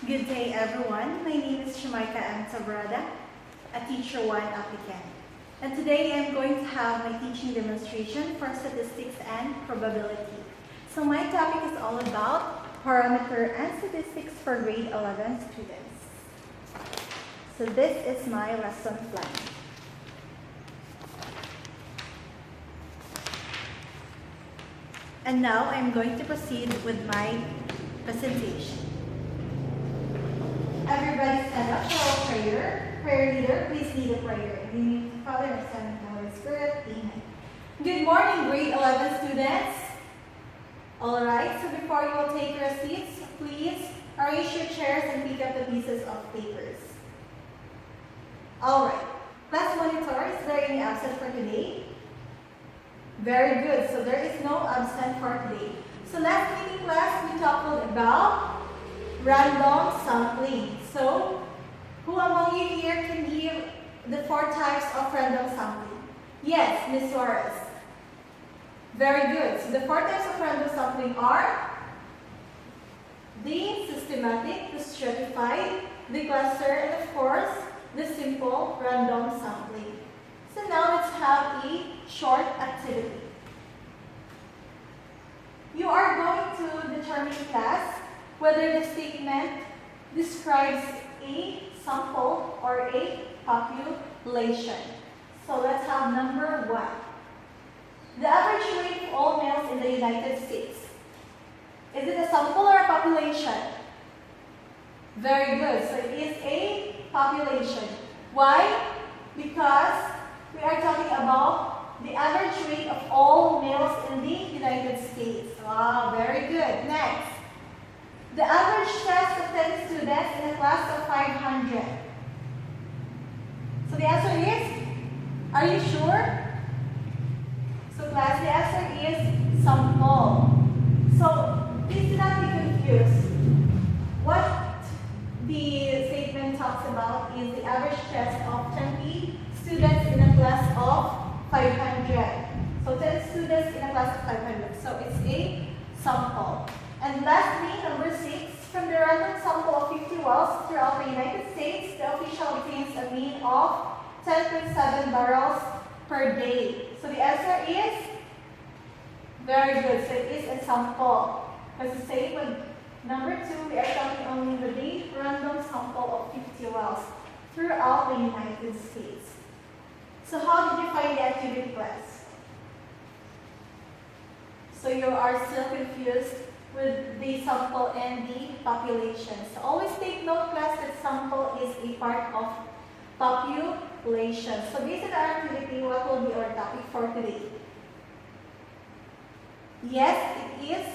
Good day, everyone. My name is Shamaika M. Tabrada, a Teacher 1 applicant. And today I'm going to have my teaching demonstration for statistics and probability. So my topic is all about parameter and statistics for grade 11 students. So this is my lesson plan. And now I'm going to proceed with my presentation. Everybody stand up for our prayer. Prayer leader, please lead a prayer. In the name of the Father, and the Son, and the Holy Spirit. Amen. Good morning, grade 11 students. Alright, so before you will take your seats, please arrange your chairs and pick up the pieces of papers. Alright, class monitor, is there any absent for today? Very good, so there is no absent for today. So last meeting class, we talked about random sampling. So, who among you here can give the 4 types of random sampling? Yes, Ms. Suarez. Very good. So, the 4 types of random sampling are the systematic, the stratified, the cluster, and of course, the simple random sampling. So, now let's have a short activity. You are going to determine in class whether the statement describes a sample or a population. So let's have number 1. The average rate of all males in the United States. Is it a sample or a population? Very good. So it is a population. Why? Because we are talking about the average rate of all males in the United States. Wow, very good. Next. The average test of 10 students in a class of 500. So the answer is, are you sure? So class, the answer is sample. So please do not be confused. What the statement talks about is the average test of 20 students in a class of 500. So 10 students in a class of 500. So it's a sample. And lastly, number 6, from the random sample of 50 wells throughout the United States, the official obtains a mean of 10.7 barrels per day. So the answer is very good. So it is a sample. As the same with number 2, we are talking only with the random sample of 50 wells throughout the United States. So how did you find the activity class? So you are still confused with the sample and the population. So always take note, class, that sample is a part of population. So based on our activity, what will be our topic for today? Yes, it is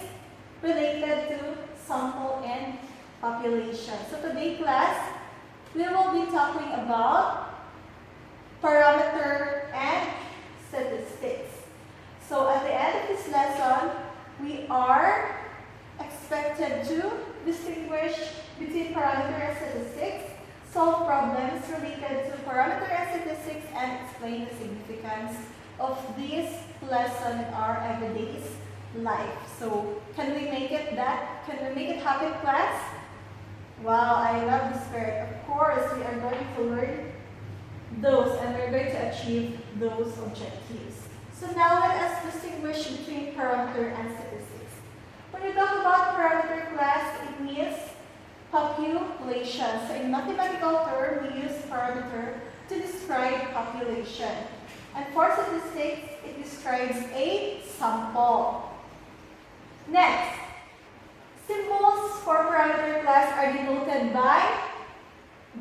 related to sample and population. So today, class, we will be talking about parameter and statistics. So at the end of this lesson, we are expected to distinguish between parameter and statistics, solve problems related to parameter and statistics, and explain the significance of this lesson in our everyday life. So can we make it happen, class? Wow, I love the spirit. Of course, we are going to learn those and we're going to achieve those objectives. So now let us distinguish between parameter and statistics. When you talk about parameter, class, it means population. So in mathematical term, we use parameter to describe population. And for statistics, it describes a sample. Next, symbols for parameter, class, are denoted by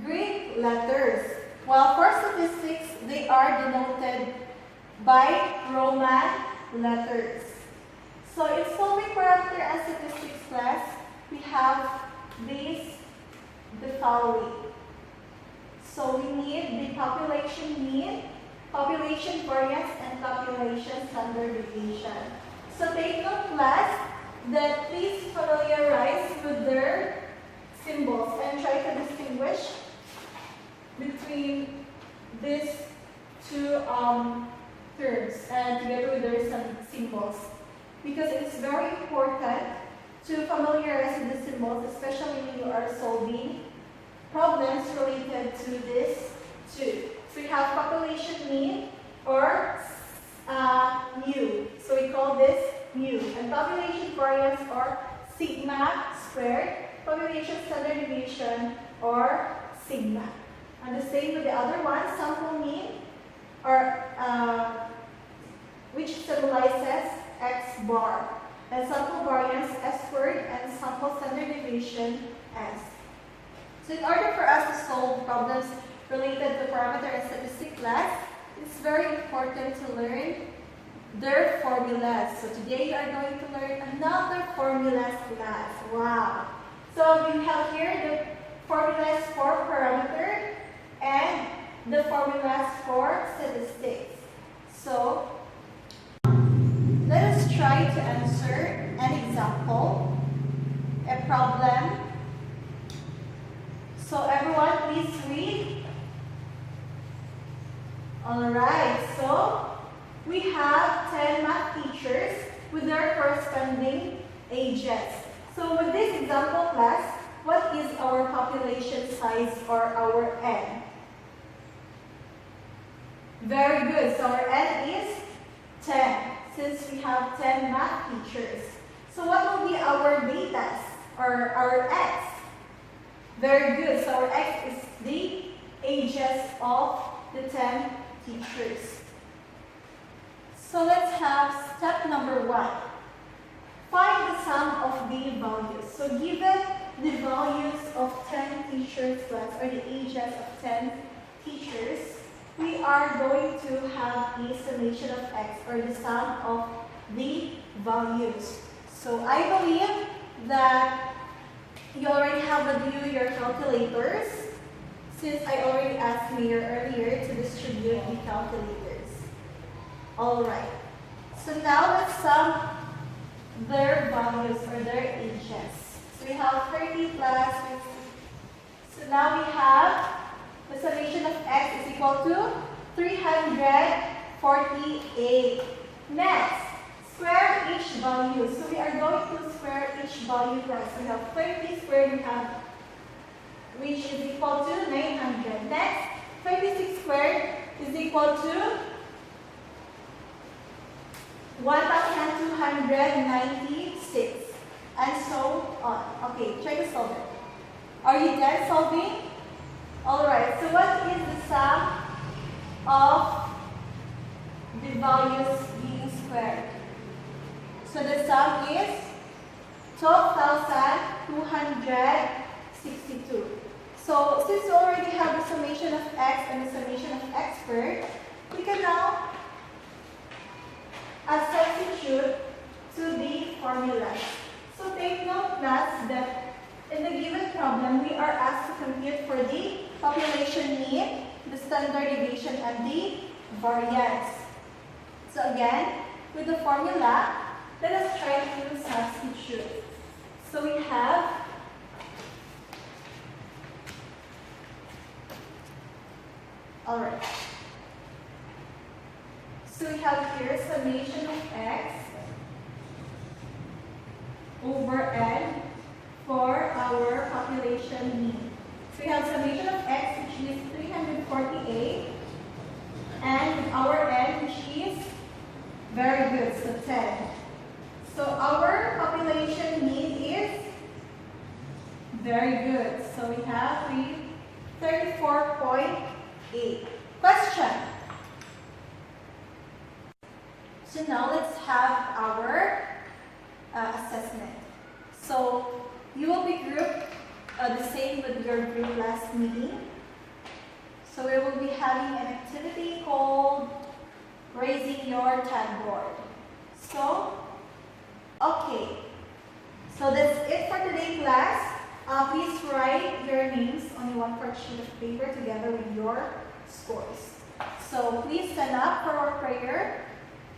Greek letters, while for statistics, they are denoted by Roman letters. So in solving parameter and statistics, class, we have the following. So we need the population mean, population variance, and population standard deviation. So take note, class, that please familiarize with their symbols and try to distinguish between these 2 terms and together with their symbols. Because it's very important to familiarize with the symbols, especially when you are solving problems related to this too. So we have population mean or mu. So we call this mu. And population variance or sigma squared. Population standard deviation or sigma. And the same with the other one, sample mean or which symbolizes x bar. And sample variance S squared and sample standard deviation S. So in order for us to solve problems related to parameter and statistic class, it's very important to learn their formulas. So today you are going to learn another formulas class. Wow! So we have here the formulas for parameter and the formulas for statistics. So let us try to answer an example, a problem. So everyone, please read. Alright, so we have 10 math teachers with their corresponding ages. So with this example class, what is our population size or our N? Very good. So our N is 10 since we have 10 math teachers. So what will be our betas or our X? Very good. So our X is the ages of the 10 teachers. So let's have step number 1. Find the sum of the values. So given the values of 10 teachers class or the ages of 10 teachers, we are going to have the summation of x or the sum of the values. So I believe that you already have with you your calculators since I already asked you earlier to distribute the calculators. Alright. So now let's sum their values or their ages. So we have 30 plus 50. So now we have the summation of x is equal to 348. Next, square each value. So we are going to square each value first. We have 30 squared, we have which is equal to 900. Next, 36 squared is equal to 1296. And so on. Okay, try to solve it. Are you done solving? Alright, so what is the sum of the values being squared? So the sum is 12,262. So since we already have the summation of x and the summation of x squared, we can now substitute to the formulas. So take note class that in the given problem, we are asked to compute for the population mean, the standard deviation, and the variance. So again, with the formula, let us try to substitute. So we have alright. So we have here summation of x over n for our population mean. So we have summation of x, which is 348, and our n, which is very good, so 10. So our population mean is very good. So we have 34.8. Question. So now let's have our assessment. So you will be grouped the same with your group last meeting. So we will be having an activity called raising your tagboard. So, okay. So that's it for today, class. Please write your names on one part sheet of paper together with your scores. So please stand up for our prayer.